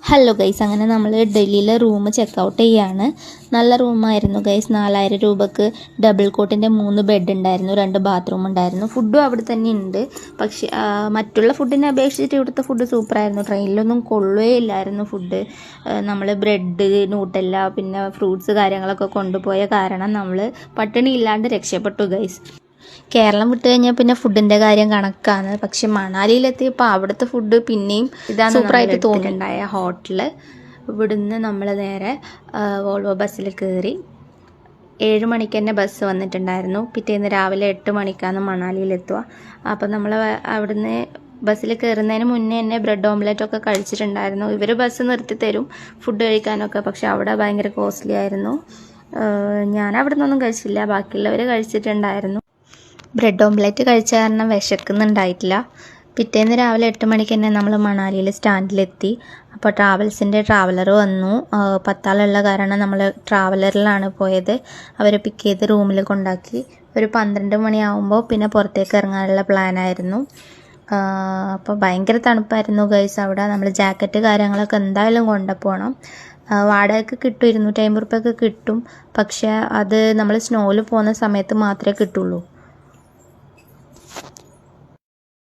Hello guys, അങ്ങനെ നമ്മൾ ഡൽഹിയിലെ റൂം ചെക്കൗട്ട് ചെയ്യാണ്. നല്ല റൂമായിരുന്നു ഗൈസ്. 4000 രൂപക്ക് ഡബിൾ കോട്ടിൻ്റെ 3 ബെഡ് ഉണ്ടായിരുന്നു, 2 ബാത്റൂം ഉണ്ടായിരുന്നു. ഫുഡും അവിടെ തന്നെ ഉണ്ട്. പക്ഷേ മറ്റുള്ള ഫുഡിനെ അപേക്ഷിച്ചിട്ട് ഇവിടുത്തെ ഫുഡ് സൂപ്പറായിരുന്നു. ട്രെയിനിലൊന്നും കൊള്ളുകയേ ഇല്ലായിരുന്നു ഫുഡ്. നമ്മൾ ബ്രെഡ്, ന്യൂട്ടെല്ല, പിന്നെ ഫ്രൂട്ട്സ് കാര്യങ്ങളൊക്കെ കൊണ്ടുപോയ കാരണം നമ്മൾ പട്ടിണി ഇല്ലാണ്ട് രക്ഷപ്പെട്ടു ഗൈസ്. കേരളം വിട്ട് കഴിഞ്ഞാൽ പിന്നെ ഫുഡിൻ്റെ കാര്യം കണക്കാണ്. പക്ഷെ മണാലിയിലെത്തിയപ്പോൾ അവിടുത്തെ ഫുഡ് പിന്നെയും സൂപ്പറായിട്ട് തോന്നിയിട്ടുണ്ടായ ഹോട്ടൽ. ഇവിടുന്ന് നമ്മൾ നേരെ വോൾവോ ബസ്സിൽ കയറി. 7 മണിക്ക് തന്നെ ബസ് വന്നിട്ടുണ്ടായിരുന്നു. പിറ്റേന്ന് രാവിലെ 8 മണിക്കാണ് മണാലിയിലെത്തുക. അപ്പോൾ നമ്മൾ അവിടുന്ന് ബസ്സിൽ കയറുന്നതിന് മുന്നേ തന്നെ ബ്രെഡ് ഓംലെറ്റൊക്കെ കഴിച്ചിട്ടുണ്ടായിരുന്നു. ഇവർ ബസ് നിർത്തി തരും ഫുഡ് കഴിക്കാനൊക്കെ, പക്ഷെ അവിടെ ഭയങ്കര കോസ്റ്റ്ലി ആയിരുന്നു. ഞാൻ അവിടെ നിന്നൊന്നും കഴിച്ചില്ല, ബാക്കിയുള്ളവർ കഴിച്ചിട്ടുണ്ടായിരുന്നു. ബ്രെഡ് ഓംലെറ്റ് കഴിച്ച കാരണം വിശക്കുന്നുണ്ടായിട്ടില്ല. പിറ്റേന്ന് രാവിലെ 8 മണിക്ക് തന്നെ നമ്മൾ മണാലിയിൽ സ്റ്റാൻഡിലെത്തി. അപ്പോൾ ട്രാവൽസിൻ്റെ ട്രാവലർ വന്നു. 10 ആളുള്ള കാരണം നമ്മൾ ട്രാവലറിലാണ് പോയത്. അവരെ പിക്ക് ചെയ്ത് റൂമിൽ കൊണ്ടാക്കി. ഒരു 12 മണിയാവുമ്പോൾ പിന്നെ പുറത്തേക്ക് ഇറങ്ങാനുള്ള പ്ലാനായിരുന്നു. അപ്പോൾ ഭയങ്കര തണുപ്പായിരുന്നു ഗൈസ് അവിടെ. നമ്മൾ ജാക്കറ്റ് കാര്യങ്ങളൊക്കെ എന്തായാലും കൊണ്ടുപോകണം. വാടകയ്ക്ക് കിട്ടും, 250 റുപ്യക്ക് കിട്ടും. പക്ഷേ അത് നമ്മൾ സ്നോയിൽ പോകുന്ന സമയത്ത് മാത്രമേ കിട്ടുള്ളൂ.